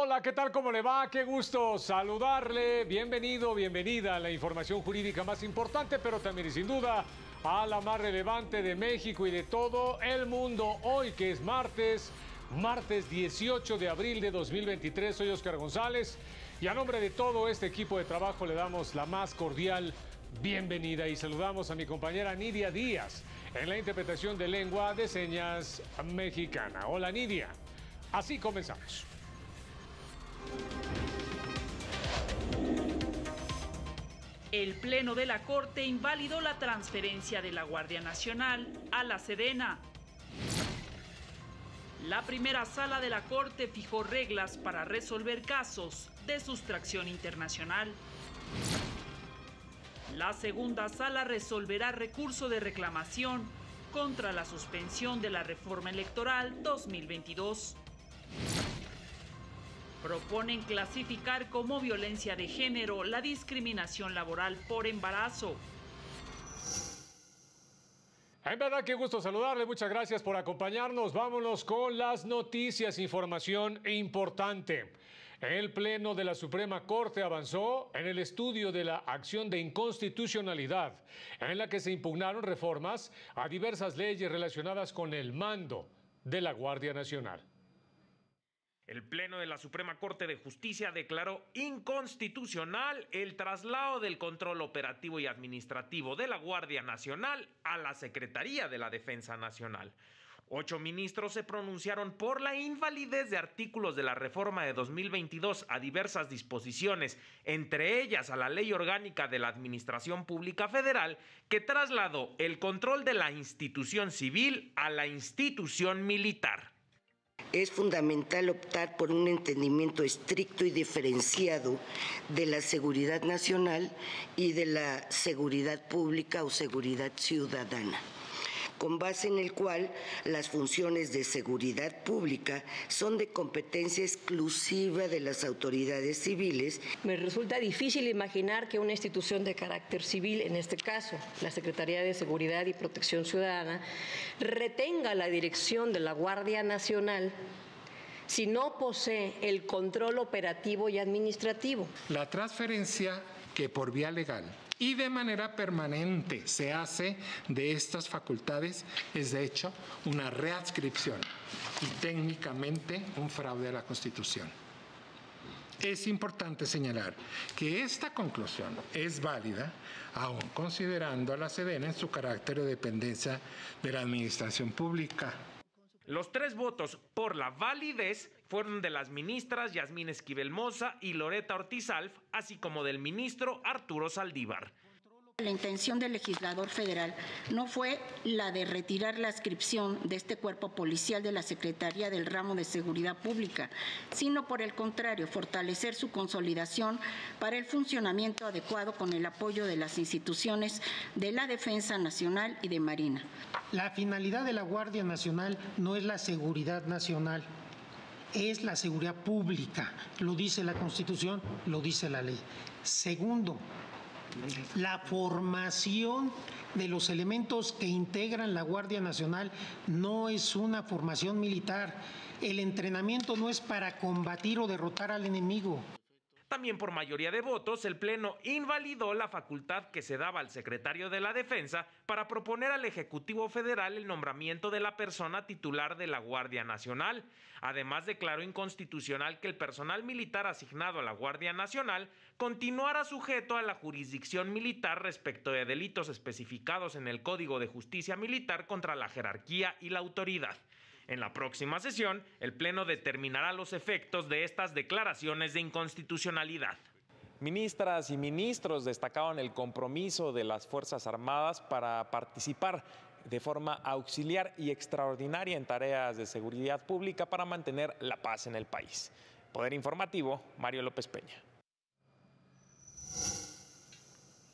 Hola, ¿qué tal? ¿Cómo le va? Qué gusto saludarle. Bienvenido, bienvenida a la información jurídica más importante, pero también y sin duda a la más relevante de México y de todo el mundo. Hoy que es martes 18 de abril de 2023. Soy Oscar González y a nombre de todo este equipo de trabajo le damos la más cordial bienvenida y saludamos a mi compañera Nidia Díaz en la interpretación de lengua de señas mexicana. Hola Nidia, así comenzamos. El Pleno de la Corte invalidó la transferencia de la Guardia Nacional a la Sedena. La primera sala de la Corte fijó reglas para resolver casos de sustracción internacional. La segunda sala resolverá recurso de reclamación contra la suspensión de la reforma electoral 2022. Proponen clasificar como violencia de género la discriminación laboral por embarazo. En verdad, qué gusto saludarle. Muchas gracias por acompañarnos. Vámonos con las noticias, información importante. El Pleno de la Suprema Corte avanzó en el estudio de la acción de inconstitucionalidad, en la que se impugnaron reformas a diversas leyes relacionadas con el mando de la Guardia Nacional. El Pleno de la Suprema Corte de Justicia declaró inconstitucional el traslado del control operativo y administrativo de la Guardia Nacional a la Secretaría de la Defensa Nacional. 8 ministros se pronunciaron por la invalidez de artículos de la reforma de 2022 a diversas disposiciones, entre ellas a la Ley Orgánica de la Administración Pública Federal, que trasladó el control de la institución civil a la institución militar. Es fundamental optar por un entendimiento estricto y diferenciado de la seguridad nacional y de la seguridad pública o seguridad ciudadana, con base en el cual las funciones de seguridad pública son de competencia exclusiva de las autoridades civiles. Me resulta difícil imaginar que una institución de carácter civil, en este caso la Secretaría de Seguridad y Protección Ciudadana, retenga la dirección de la Guardia Nacional si no posee el control operativo y administrativo. La transferencia que por vía legal y de manera permanente se hace de estas facultades es de hecho una readscripción y técnicamente un fraude a la Constitución. Es importante señalar que esta conclusión es válida aún considerando a la Sedena en su carácter de dependencia de la administración pública. Los 3 votos por la validez fueron de las ministras Yasmín Esquivel Moza y Loreta Ortiz Alf, así como del ministro Arturo Saldívar. La intención del legislador federal no fue la de retirar la adscripción de este cuerpo policial de la Secretaría del Ramo de Seguridad Pública, sino por el contrario, fortalecer su consolidación para el funcionamiento adecuado con el apoyo de las instituciones de la Defensa Nacional y de Marina. La finalidad de la Guardia Nacional no es la seguridad nacional, es la seguridad pública. Lo dice la Constitución, lo dice la ley. Segundo, la formación de los elementos que integran la Guardia Nacional no es una formación militar. El entrenamiento no es para combatir o derrotar al enemigo. También por mayoría de votos, el Pleno invalidó la facultad que se daba al secretario de la Defensa para proponer al Ejecutivo Federal el nombramiento de la persona titular de la Guardia Nacional. Además, declaró inconstitucional que el personal militar asignado a la Guardia Nacional continuara sujeto a la jurisdicción militar respecto de delitos especificados en el Código de Justicia Militar contra la jerarquía y la autoridad. En la próxima sesión, el Pleno determinará los efectos de estas declaraciones de inconstitucionalidad. Ministras y ministros destacaron el compromiso de las Fuerzas Armadas para participar de forma auxiliar y extraordinaria en tareas de seguridad pública para mantener la paz en el país. Poder Informativo, Mario López Peña.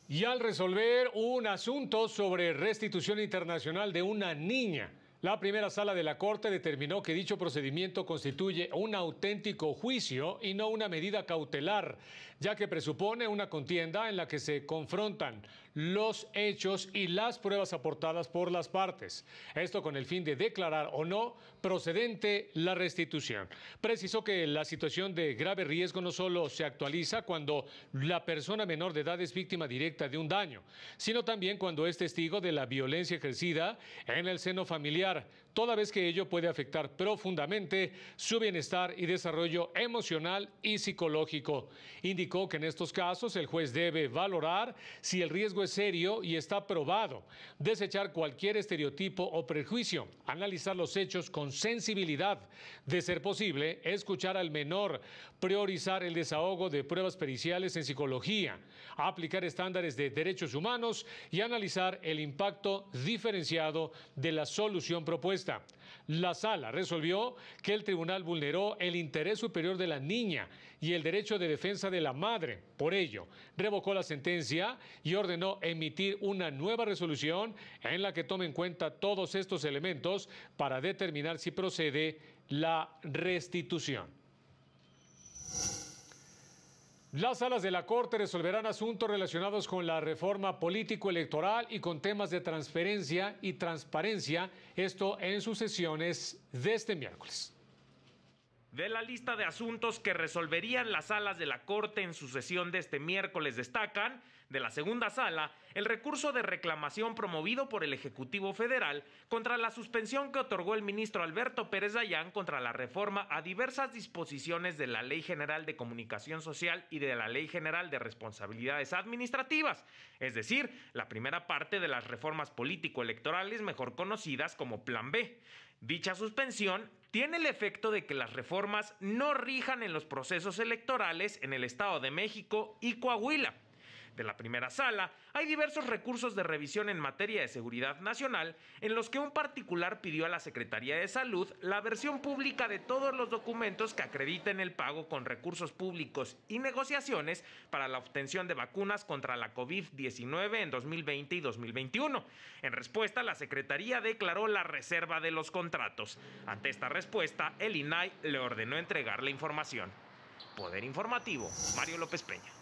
Y al resolver un asunto sobre restitución internacional de una niña, la primera sala de la Corte determinó que dicho procedimiento constituye un auténtico juicio y no una medida cautelar, ya que presupone una contienda en la que se confrontan los hechos y las pruebas aportadas por las partes. Esto con el fin de declarar o no procedente la restitución. Precisó que la situación de grave riesgo no solo se actualiza cuando la persona menor de edad es víctima directa de un daño, sino también cuando es testigo de la violencia ejercida en el seno familiar, toda vez que ello puede afectar profundamente su bienestar y desarrollo emocional y psicológico. Indicó que en estos casos el juez debe valorar si el riesgo es serio y está probado, desechar cualquier estereotipo o prejuicio, analizar los hechos con sensibilidad, de ser posible, escuchar al menor, priorizar el desahogo de pruebas periciales en psicología, aplicar estándares de derechos humanos y analizar el impacto diferenciado de la solución propuesta. La sala resolvió que el tribunal vulneró el interés superior de la niña y el derecho de defensa de la madre. Por ello, revocó la sentencia y ordenó emitir una nueva resolución en la que tome en cuenta todos estos elementos para determinar si procede la restitución. Las salas de la Corte resolverán asuntos relacionados con la reforma político-electoral y con temas de transferencia y transparencia, esto en sus sesiones de este miércoles. De la lista de asuntos que resolverían las salas de la Corte en su sesión de este miércoles destacan, de la segunda sala, el recurso de reclamación promovido por el Ejecutivo Federal contra la suspensión que otorgó el ministro Alberto Pérez Dayán contra la reforma a diversas disposiciones de la Ley General de Comunicación Social y de la Ley General de Responsabilidades Administrativas, es decir, la primera parte de las reformas político-electorales mejor conocidas como Plan B. Dicha suspensión tiene el efecto de que las reformas no rijan en los procesos electorales en el Estado de México y Coahuila. De la primera sala, hay diversos recursos de revisión en materia de seguridad nacional en los que un particular pidió a la Secretaría de Salud la versión pública de todos los documentos que acrediten el pago con recursos públicos y negociaciones para la obtención de vacunas contra la COVID-19 en 2020 y 2021. En respuesta, la Secretaría declaró la reserva de los contratos. Ante esta respuesta, el INAI le ordenó entregar la información. Poder Informativo, Mario López Peña.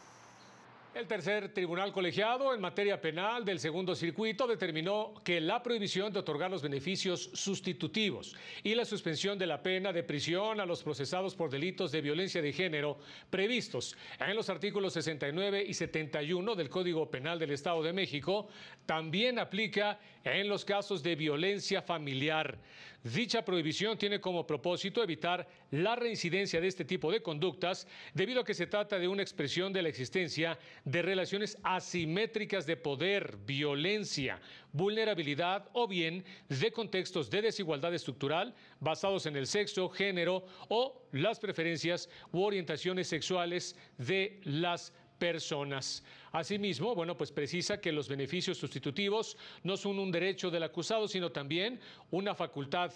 El tercer tribunal colegiado en materia penal del segundo circuito determinó que la prohibición de otorgar los beneficios sustitutivos y la suspensión de la pena de prisión a los procesados por delitos de violencia de género previstos en los artículos 69 y 71 del Código Penal del Estado de México también aplica en los casos de violencia familiar. Dicha prohibición tiene como propósito evitar la reincidencia de este tipo de conductas debido a que se trata de una expresión de la existencia de relaciones asimétricas de poder, violencia, vulnerabilidad o bien de contextos de desigualdad estructural basados en el sexo, género o las preferencias u orientaciones sexuales de las personas. Asimismo, pues precisa que los beneficios sustitutivos no son un derecho del acusado, sino también una facultad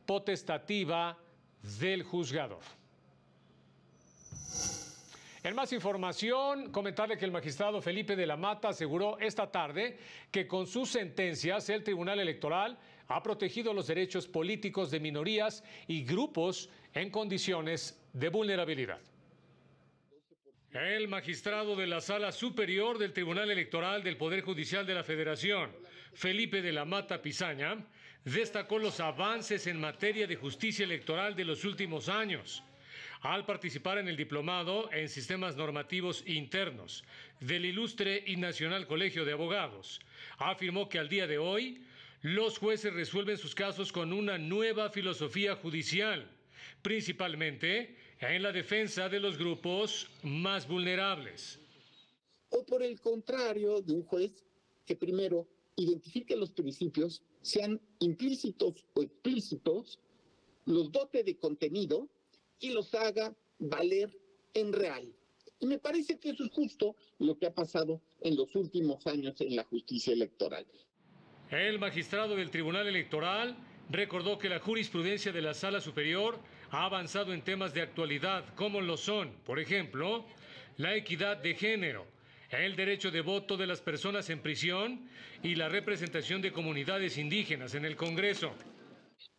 potestativa del juzgador. En más información, comentarle que el magistrado Felipe de la Mata aseguró esta tarde que con sus sentencias el Tribunal Electoral ha protegido los derechos políticos de minorías y grupos en condiciones de vulnerabilidad. El magistrado de la Sala Superior del Tribunal Electoral del Poder Judicial de la Federación, Felipe de la Mata Pizaña, destacó los avances en materia de justicia electoral de los últimos años, al participar en el diplomado en sistemas normativos internos del Ilustre y Nacional Colegio de Abogados. Afirmó que al día de hoy los jueces resuelven sus casos con una nueva filosofía judicial, principalmente en la defensa de los grupos más vulnerables. O por el contrario, de un juez que primero identifique los principios, sean implícitos o explícitos, los dote de contenido y los haga valer en real. Y me parece que eso es justo lo que ha pasado en los últimos años en la justicia electoral. El magistrado del Tribunal Electoral recordó que la jurisprudencia de la Sala Superior ha avanzado en temas de actualidad, como lo son, por ejemplo, la equidad de género, el derecho de voto de las personas en prisión y la representación de comunidades indígenas en el Congreso.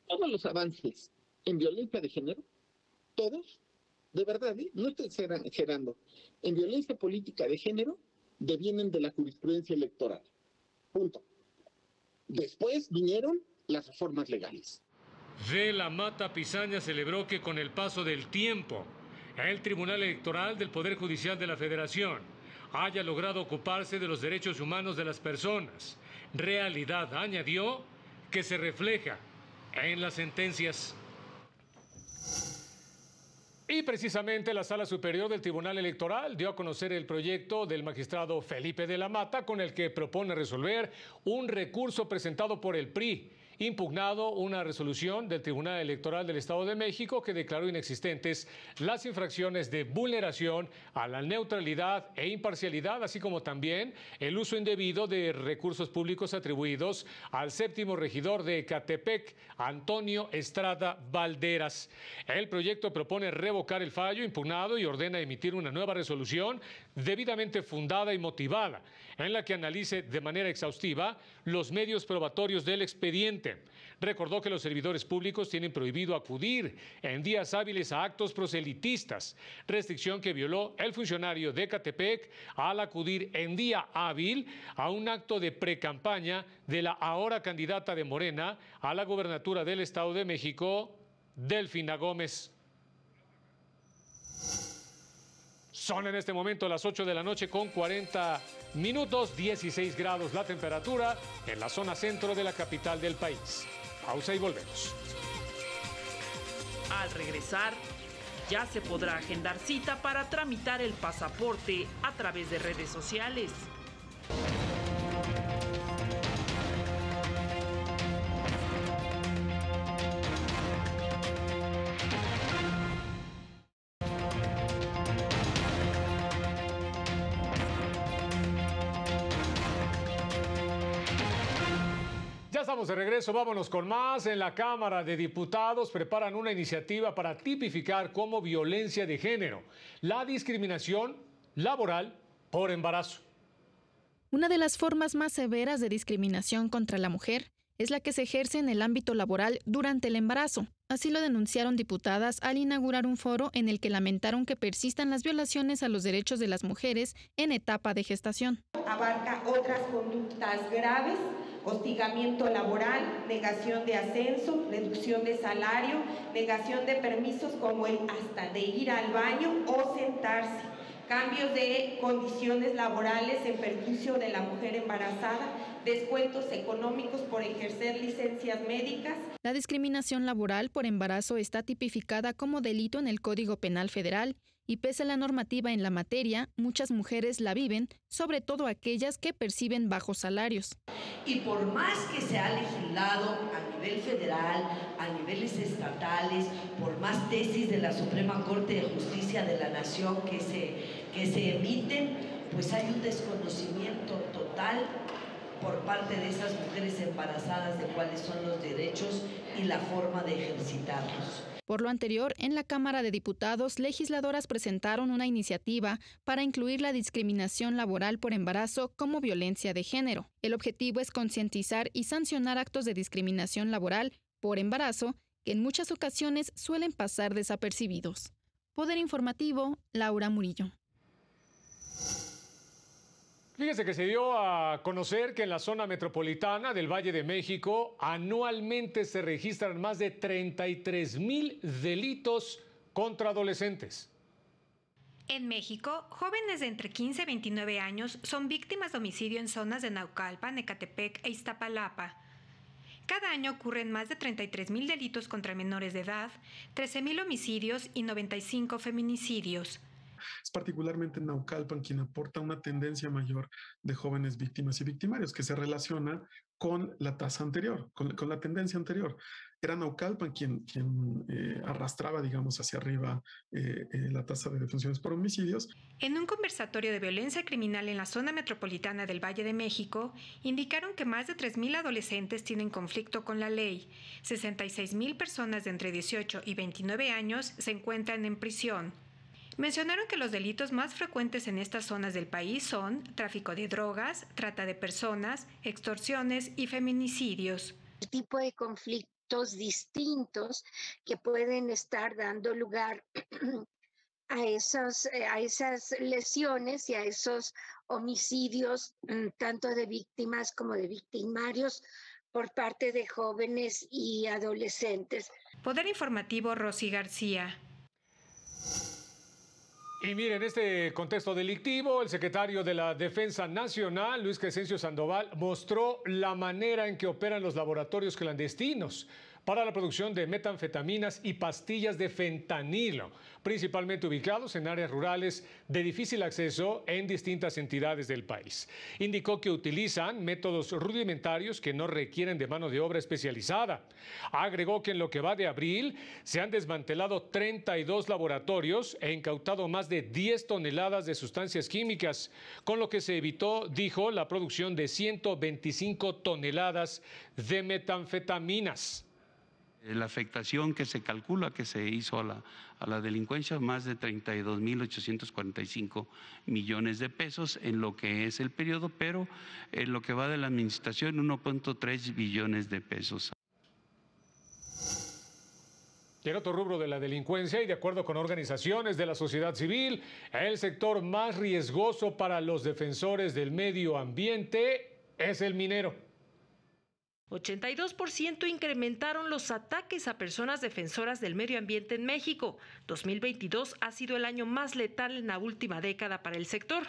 Todos los avances en violencia de género, todos, de verdad, no estoy exagerando, en violencia política de género, devienen de la jurisprudencia electoral. Punto. Después vinieron las reformas legales. De la Mata Pizaña celebró que con el paso del tiempo, el Tribunal Electoral del Poder Judicial de la Federación haya logrado ocuparse de los derechos humanos de las personas. Realidad, añadió, que se refleja en las sentencias. Y precisamente la Sala Superior del Tribunal Electoral dio a conocer el proyecto del magistrado Felipe de la Mata, con el que propone resolver un recurso presentado por el PRI, impugnado una resolución del Tribunal Electoral del Estado de México que declaró inexistentes las infracciones de vulneración a la neutralidad e imparcialidad, así como también el uso indebido de recursos públicos atribuidos al séptimo regidor de Ecatepec, Antonio Estrada Valderas. El proyecto propone revocar el fallo impugnado y ordena emitir una nueva resolución debidamente fundada y motivada, en la que analice de manera exhaustiva los medios probatorios del expediente. Recordó que los servidores públicos tienen prohibido acudir en días hábiles a actos proselitistas, restricción que violó el funcionario de Ecatepec al acudir en día hábil a un acto de precampaña de la ahora candidata de Morena a la gobernatura del Estado de México, Delfina Gómez. Son en este momento las 8 de la noche con 40 minutos, 16 grados la temperatura en la zona centro de la capital del país. Pausa y volvemos. Al regresar, ya se podrá agendar cita para tramitar el pasaporte a través de redes sociales. Estamos de regreso, vámonos con más. En la Cámara de Diputados preparan una iniciativa para tipificar como violencia de género la discriminación laboral por embarazo. Una de las formas más severas de discriminación contra la mujer es la que se ejerce en el ámbito laboral durante el embarazo. Así lo denunciaron diputadas al inaugurar un foro en el que lamentaron que persistan las violaciones a los derechos de las mujeres en etapa de gestación. Abarca otras conductas graves: hostigamiento laboral, negación de ascenso, reducción de salario, negación de permisos como el hasta de ir al baño o sentarse, cambios de condiciones laborales en perjuicio de la mujer embarazada, descuentos económicos por ejercer licencias médicas. La discriminación laboral por embarazo está tipificada como delito en el Código Penal Federal y pese a la normativa en la materia, muchas mujeres la viven, sobre todo aquellas que perciben bajos salarios. Y por más que se ha legislado a nivel federal, a niveles estatales, por más tesis de la Suprema Corte de Justicia de la Nación que se emiten, pues hay un desconocimiento total por parte de esas mujeres embarazadas de cuáles son los derechos y la forma de ejercitarlos. Por lo anterior, en la Cámara de Diputados, legisladoras presentaron una iniciativa para incluir la discriminación laboral por embarazo como violencia de género. El objetivo es concientizar y sancionar actos de discriminación laboral por embarazo que en muchas ocasiones suelen pasar desapercibidos. Poder Informativo, Laura Murillo. Fíjese que se dio a conocer que en la zona metropolitana del Valle de México anualmente se registran más de 33,000 delitos contra adolescentes. En México, jóvenes de entre 15 y 29 años son víctimas de homicidio en zonas de Naucalpan, Ecatepec e Iztapalapa. Cada año ocurren más de 33,000 delitos contra menores de edad, 13,000 homicidios y 95 feminicidios. Es particularmente en Naucalpan quien aporta una tendencia mayor de jóvenes víctimas y victimarios que se relaciona con la tasa anterior, con la tendencia anterior. Era Naucalpan quien arrastraba, digamos, hacia arriba la tasa de defunciones por homicidios. En un conversatorio de violencia criminal en la zona metropolitana del Valle de México, indicaron que más de 3,000 adolescentes tienen conflicto con la ley. 66,000 personas de entre 18 y 29 años se encuentran en prisión. Mencionaron que los delitos más frecuentes en estas zonas del país son tráfico de drogas, trata de personas, extorsiones y feminicidios. El tipo de conflictos distintos que pueden estar dando lugar a esas lesiones y a esos homicidios, tanto de víctimas como de victimarios, por parte de jóvenes y adolescentes. Poder Informativo, Rosy García. Y miren, en este contexto delictivo, el secretario de la Defensa Nacional, Luis Crescencio Sandoval, mostró la manera en que operan los laboratorios clandestinos para la producción de metanfetaminas y pastillas de fentanilo, principalmente ubicados en áreas rurales de difícil acceso en distintas entidades del país. Indicó que utilizan métodos rudimentarios que no requieren de mano de obra especializada. Agregó que en lo que va de abril se han desmantelado 32 laboratorios e incautado más de 10 toneladas de sustancias químicas, con lo que se evitó, dijo, la producción de 125 toneladas de metanfetaminas. La afectación que se calcula que se hizo a la delincuencia, más de 32.845 millones de pesos en lo que es el periodo, pero en lo que va de la administración, 1.3 billones de pesos. Y en otro rubro de la delincuencia, y de acuerdo con organizaciones de la sociedad civil, el sector más riesgoso para los defensores del medio ambiente es el minero. 82% incrementaron los ataques a personas defensoras del medio ambiente en México. 2022 ha sido el año más letal en la última década para el sector.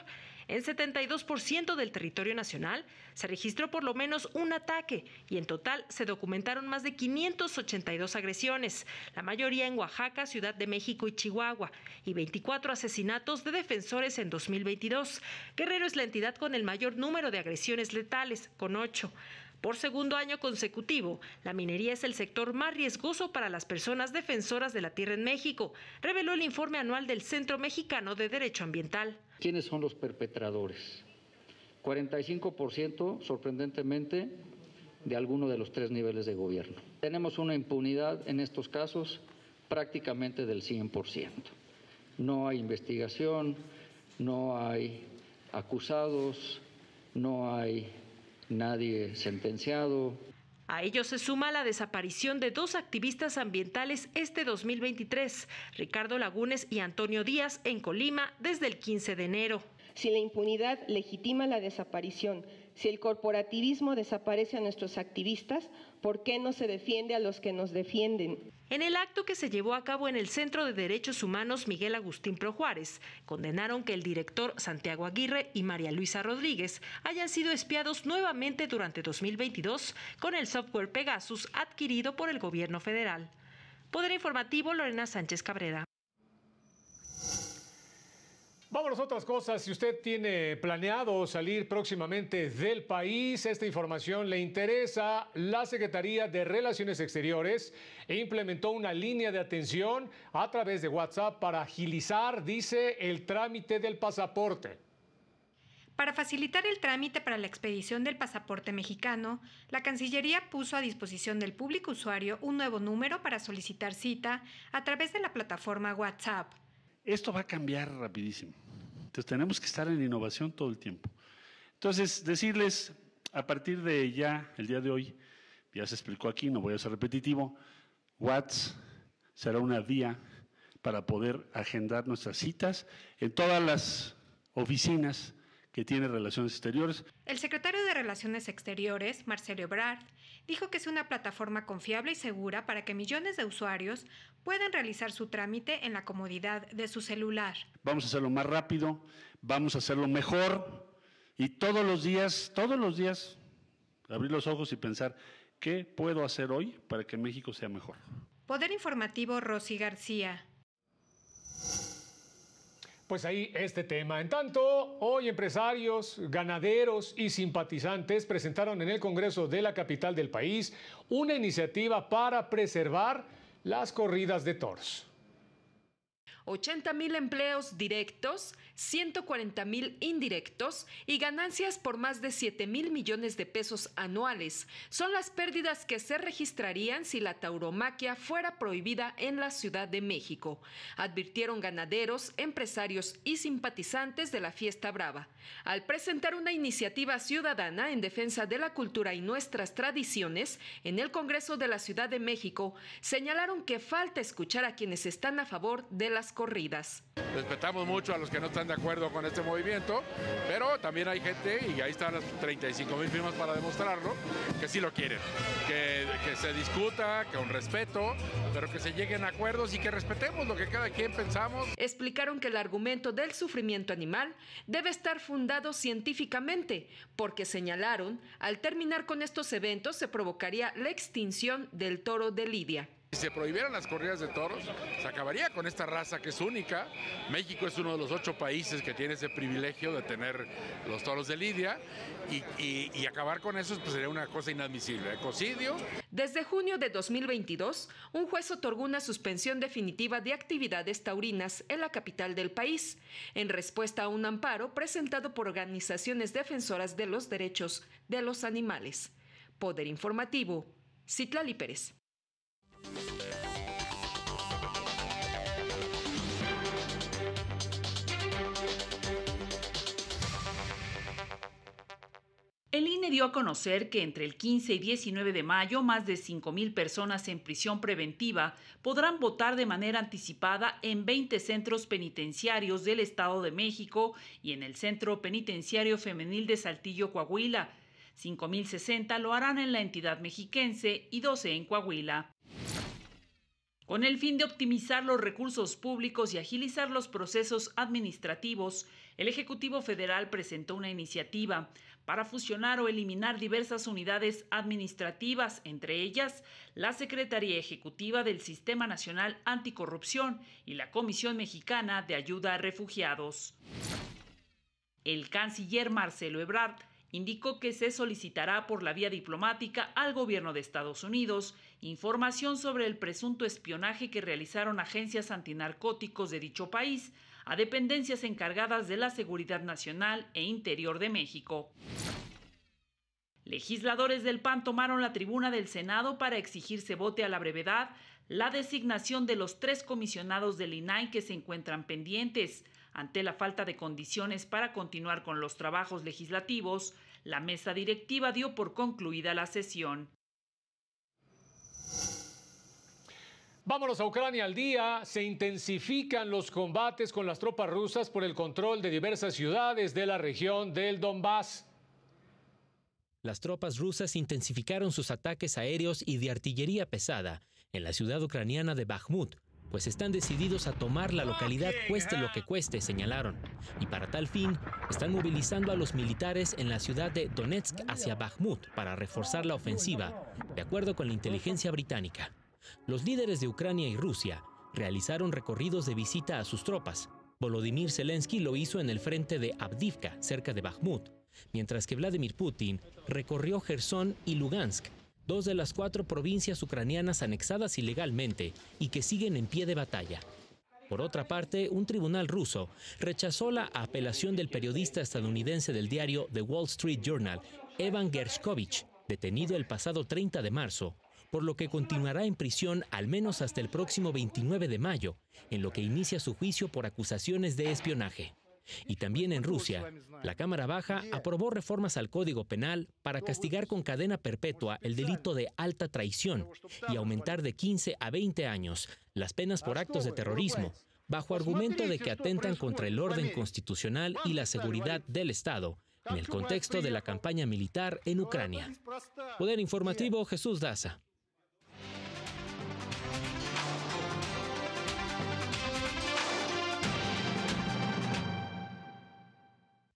En 72% del territorio nacional se registró por lo menos un ataque y en total se documentaron más de 582 agresiones, la mayoría en Oaxaca, Ciudad de México y Chihuahua, y 24 asesinatos de defensores en 2022. Guerrero es la entidad con el mayor número de agresiones letales, con 8. Por segundo año consecutivo, la minería es el sector más riesgoso para las personas defensoras de la tierra en México, reveló el informe anual del Centro Mexicano de Derecho Ambiental. ¿Quiénes son los perpetradores? 45%, sorprendentemente, de alguno de los 3 niveles de gobierno. Tenemos una impunidad en estos casos prácticamente del 100%. No hay investigación, no hay acusados, no hay nadie sentenciado. A ello se suma la desaparición de 2 activistas ambientales este 2023, Ricardo Lagunes y Antonio Díaz, en Colima desde el 15 de enero. Si la impunidad legitima la desaparición, si el corporativismo desaparece a nuestros activistas, ¿por qué no se defiende a los que nos defienden? En el acto que se llevó a cabo en el Centro de Derechos Humanos Miguel Agustín Pro Juárez, condenaron que el director Santiago Aguirre y María Luisa Rodríguez hayan sido espiados nuevamente durante 2022 con el software Pegasus adquirido por el gobierno federal. Poder Informativo, Lorena Sánchez Cabrera. Vámonos a otras cosas. Si usted tiene planeado salir próximamente del país, esta información le interesa. La Secretaría de Relaciones Exteriores implementó una línea de atención a través de WhatsApp para agilizar, dice, el trámite del pasaporte. Para facilitar el trámite para la expedición del pasaporte mexicano, la Cancillería puso a disposición del público usuario un nuevo número para solicitar cita a través de la plataforma WhatsApp. Esto va a cambiar rapidísimo. Entonces tenemos que estar en innovación todo el tiempo. Entonces, decirles, a partir de ya, el día de hoy, ya se explicó aquí, no voy a ser repetitivo, WhatsApp será una vía para poder agendar nuestras citas en todas las oficinas que tiene Relaciones Exteriores. El secretario de Relaciones Exteriores, Marcelo Ebrard, dijo que es una plataforma confiable y segura para que millones de usuarios puedan realizar su trámite en la comodidad de su celular. Vamos a hacerlo más rápido, vamos a hacerlo mejor y todos los días, abrir los ojos y pensar, ¿qué puedo hacer hoy para que México sea mejor? Poder Informativo, Rosy García. Pues ahí este tema. En tanto, hoy empresarios, ganaderos y simpatizantes presentaron en el Congreso de la capital del país una iniciativa para preservar las corridas de toros. 80,000 empleos directos, 140,000 indirectos y ganancias por más de 7,000 millones de pesos anuales son las pérdidas que se registrarían si la tauromaquia fuera prohibida en la Ciudad de México, advirtieron ganaderos, empresarios y simpatizantes de la Fiesta Brava, al presentar una iniciativa ciudadana en defensa de la cultura y nuestras tradiciones en el Congreso de la Ciudad de México. Señalaron que falta escuchar a quienes están a favor de las corridas. Respetamos mucho a los que no están de acuerdo con este movimiento, pero también hay gente, y ahí están las 35,000 firmas para demostrarlo, que sí lo quieren, que se discuta, con respeto, pero que se lleguen a acuerdos y que respetemos lo que cada quien pensamos. Explicaron que el argumento del sufrimiento animal debe estar fundado científicamente, porque señalaron, al terminar con estos eventos se provocaría la extinción del toro de Lidia. Si se prohibieran las corridas de toros, se acabaría con esta raza que es única. México es uno de los 8 países que tiene ese privilegio de tener los toros de Lidia y acabar con eso pues sería una cosa inadmisible. Ecocidio. Desde junio de 2022, un juez otorgó una suspensión definitiva de actividades taurinas en la capital del país, en respuesta a un amparo presentado por organizaciones defensoras de los derechos de los animales. Poder Informativo, Citlali Pérez. El INE dio a conocer que entre el 15 y 19 de mayo, más de 5,000 personas en prisión preventiva podrán votar de manera anticipada en 20 centros penitenciarios del Estado de México y en el Centro Penitenciario Femenil de Saltillo, Coahuila. 5,060 lo harán en la entidad mexiquense y 12 en Coahuila. Con el fin de optimizar los recursos públicos y agilizar los procesos administrativos, el Ejecutivo Federal presentó una iniciativa para fusionar o eliminar diversas unidades administrativas, entre ellas la Secretaría Ejecutiva del Sistema Nacional Anticorrupción y la Comisión Mexicana de Ayuda a Refugiados. El canciller Marcelo Ebrard indicó que se solicitará por la vía diplomática al gobierno de Estados Unidos información sobre el presunto espionaje que realizaron agencias antinarcóticos de dicho país a dependencias encargadas de la seguridad nacional e interior de México. Legisladores del PAN tomaron la tribuna del Senado para exigir se vote a la brevedad la designación de los 3 comisionados del INAI que se encuentran pendientes. Ante la falta de condiciones para continuar con los trabajos legislativos, la mesa directiva dio por concluida la sesión. Vámonos a Ucrania al día. Se intensifican los combates con las tropas rusas por el control de diversas ciudades de la región del Donbass. Las tropas rusas intensificaron sus ataques aéreos y de artillería pesada en la ciudad ucraniana de Bakhmut, pues están decididos a tomar la localidad cueste lo que cueste, señalaron. Y para tal fin, están movilizando a los militares en la ciudad de Donetsk hacia Bakhmut para reforzar la ofensiva, de acuerdo con la inteligencia británica. Los líderes de Ucrania y Rusia realizaron recorridos de visita a sus tropas. Volodymyr Zelensky lo hizo en el frente de Avdiivka, cerca de Bakhmut, mientras que Vladimir Putin recorrió Jersón y Lugansk, 2 de las 4 provincias ucranianas anexadas ilegalmente y que siguen en pie de batalla. Por otra parte, un tribunal ruso rechazó la apelación del periodista estadounidense del diario The Wall Street Journal, Evan Gershkovich, detenido el pasado 30 de marzo, por lo que continuará en prisión al menos hasta el próximo 29 de mayo, en lo que inicia su juicio por acusaciones de espionaje. Y también en Rusia, la Cámara Baja aprobó reformas al Código Penal para castigar con cadena perpetua el delito de alta traición y aumentar de 15 a 20 años las penas por actos de terrorismo, bajo argumento de que atentan contra el orden constitucional y la seguridad del Estado, en el contexto de la campaña militar en Ucrania. Poder Informativo, Jesús Daza.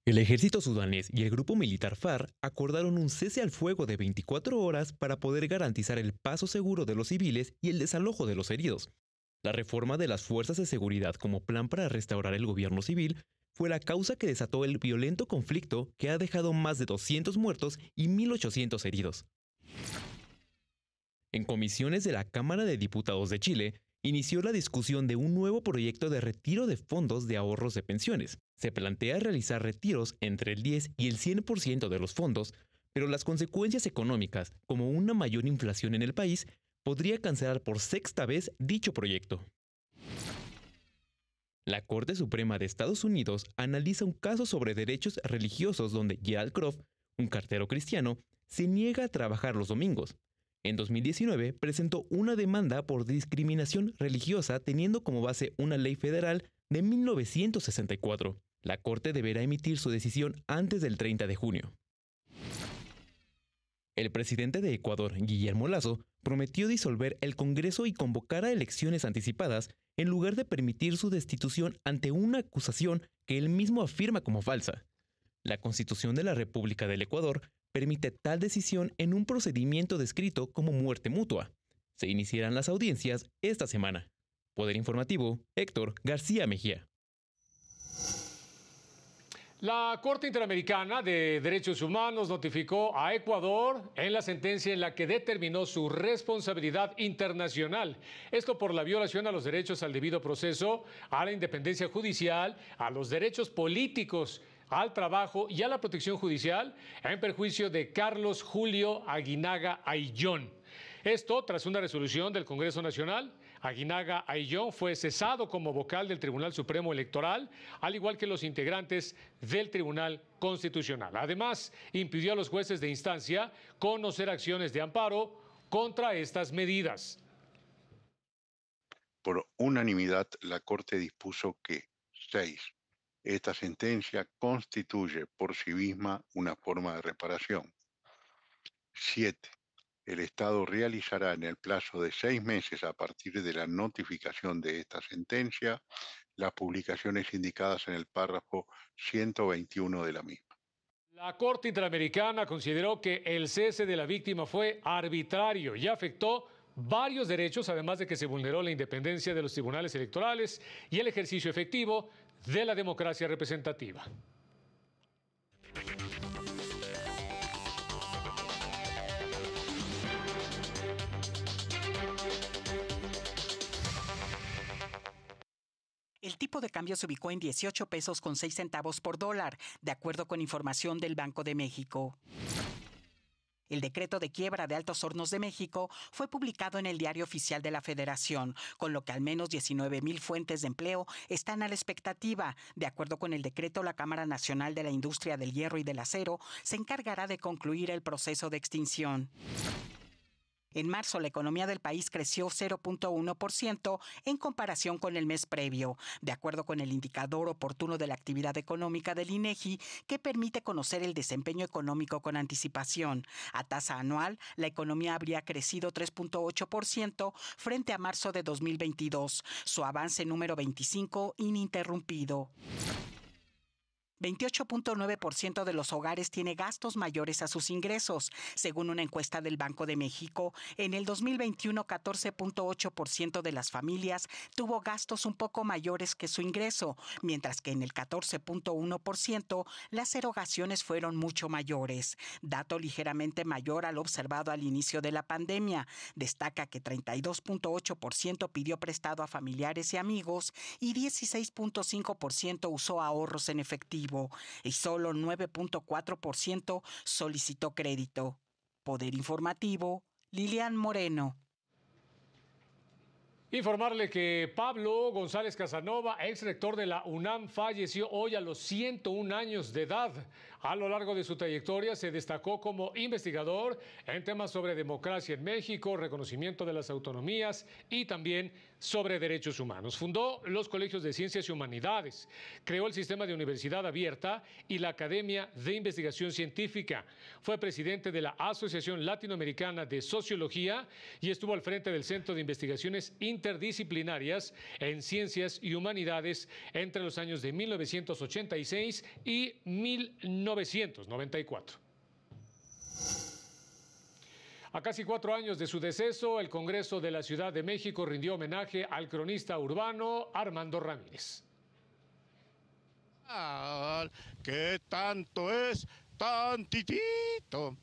El ejército sudanés y el grupo militar FARC acordaron un cese al fuego de 24 horas para poder garantizar el paso seguro de los civiles y el desalojo de los heridos. La reforma de las fuerzas de seguridad como plan para restaurar el gobierno civil fue la causa que desató el violento conflicto que ha dejado más de 200 muertos y 1.800 heridos. En comisiones de la Cámara de Diputados de Chile, inició la discusión de un nuevo proyecto de retiro de fondos de ahorros de pensiones. Se plantea realizar retiros entre el 10 y el 100% de los fondos, pero las consecuencias económicas, como una mayor inflación en el país, podría cancelar por 6ª vez dicho proyecto. La Corte Suprema de Estados Unidos analiza un caso sobre derechos religiosos donde Gerald Croft, un cartero cristiano, se niega a trabajar los domingos. En 2019 presentó una demanda por discriminación religiosa teniendo como base una ley federal de 1964. La Corte deberá emitir su decisión antes del 30 de junio. El presidente de Ecuador, Guillermo Lasso, prometió disolver el Congreso y convocar a elecciones anticipadas en lugar de permitir su destitución ante una acusación que él mismo afirma como falsa. La Constitución de la República del Ecuador permite tal decisión en un procedimiento descrito como muerte mutua. Se iniciarán las audiencias esta semana. Poder Informativo, Héctor García Mejía. La Corte Interamericana de Derechos Humanos notificó a Ecuador en la sentencia en la que determinó su responsabilidad internacional. Esto por la violación a los derechos al debido proceso, a la independencia judicial, a los derechos políticos, al trabajo y a la protección judicial en perjuicio de Carlos Julio Aguinaga Ayllón. Esto tras una resolución del Congreso Nacional. Aguinaga Ayllón fue cesado como vocal del Tribunal Supremo Electoral, al igual que los integrantes del Tribunal Constitucional. Además, impidió a los jueces de instancia conocer acciones de amparo contra estas medidas. Por unanimidad, la Corte dispuso que 6. Esta sentencia constituye por sí misma una forma de reparación. 7. El Estado realizará en el plazo de 6 meses a partir de la notificación de esta sentencia las publicaciones indicadas en el párrafo 121 de la misma. La Corte Interamericana consideró que el cese de la víctima fue arbitrario y afectó varios derechos, además de que se vulneró la independencia de los tribunales electorales y el ejercicio efectivo de la democracia representativa. El tipo de cambio se ubicó en 18 pesos con 6 centavos por dólar, de acuerdo con información del Banco de México. El decreto de quiebra de Altos Hornos de México fue publicado en el Diario Oficial de la Federación, con lo que al menos 19,000 fuentes de empleo están a la expectativa. De acuerdo con el decreto, la Cámara Nacional de la Industria del Hierro y del Acero se encargará de concluir el proceso de extinción. En marzo, la economía del país creció 0.1% en comparación con el mes previo, de acuerdo con el indicador oportuno de la actividad económica del INEGI, que permite conocer el desempeño económico con anticipación. A tasa anual, la economía habría crecido 3.8% frente a marzo de 2022, su avance número 25 ininterrumpido. 28.9% de los hogares tiene gastos mayores a sus ingresos, según una encuesta del Banco de México. En el 2021, 14.8% de las familias tuvo gastos un poco mayores que su ingreso, mientras que en el 14.1% las erogaciones fueron mucho mayores, dato ligeramente mayor al observado al inicio de la pandemia. Destaca que 32.8% pidió prestado a familiares y amigos y 16.5% usó ahorros en efectivo. Y solo 9.4% solicitó crédito. Poder Informativo, Lilian Moreno. Informarle que Pablo González Casanova, ex rector de la UNAM, falleció hoy a los 101 años de edad. A lo largo de su trayectoria se destacó como investigador en temas sobre democracia en México, reconocimiento de las autonomías y también sobre derechos humanos. Fundó los colegios de ciencias y humanidades, creó el sistema de universidad abierta y la Academia de Investigación Científica. Fue presidente de la Asociación Latinoamericana de Sociología y estuvo al frente del Centro de Investigaciones Interdisciplinarias en Ciencias y Humanidades entre los años de 1986 y 1994. A casi 4 años de su deceso, el Congreso de la Ciudad de México rindió homenaje al cronista urbano Armando Ramírez. ¿Qué tanto es tantitito?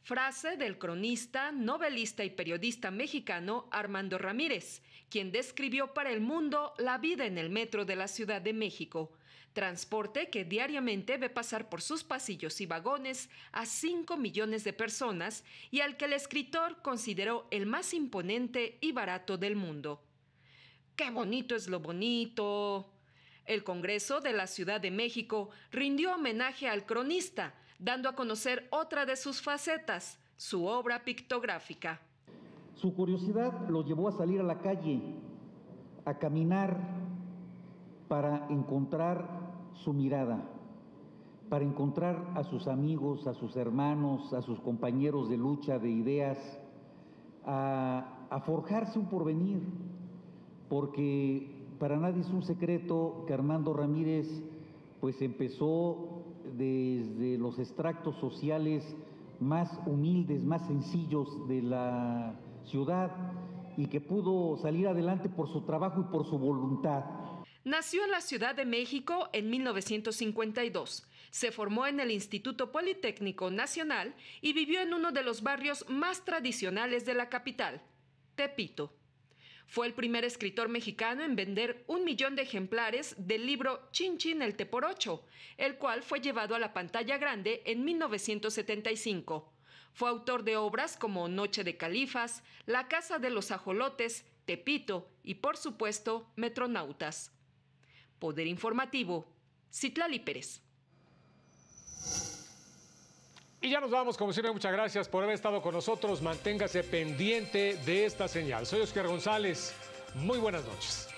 Frase del cronista, novelista y periodista mexicano Armando Ramírez, quien describió para el mundo la vida en el metro de la Ciudad de México, transporte que diariamente ve pasar por sus pasillos y vagones a 5 millones de personas y al que el escritor consideró el más imponente y barato del mundo. ¡Qué bonito es lo bonito! El Congreso de la Ciudad de México rindió homenaje al cronista, dando a conocer otra de sus facetas, su obra pictográfica. Su curiosidad lo llevó a salir a la calle, a caminar para encontrar su mirada, para encontrar a sus amigos, a sus hermanos, a sus compañeros de lucha, de ideas, a forjarse un porvenir, porque para nadie es un secreto que Armando Ramírez pues empezó desde los extractos sociales más humildes, más sencillos de la ciudad y que pudo salir adelante por su trabajo y por su voluntad. Nació en la Ciudad de México en 1952. Se formó en el Instituto Politécnico Nacional y vivió en uno de los barrios más tradicionales de la capital, Tepito. Fue el primer escritor mexicano en vender 1 millón de ejemplares del libro Chin Chin el Teporocho, el cual fue llevado a la pantalla grande en 1975. Fue autor de obras como Noche de Califas, La Casa de los Ajolotes, Tepito y, por supuesto, Metronautas. Poder Informativo, Citlali Pérez. Y ya nos vamos, como siempre, muchas gracias por haber estado con nosotros. Manténgase pendiente de esta señal. Soy Oscar González. Muy buenas noches.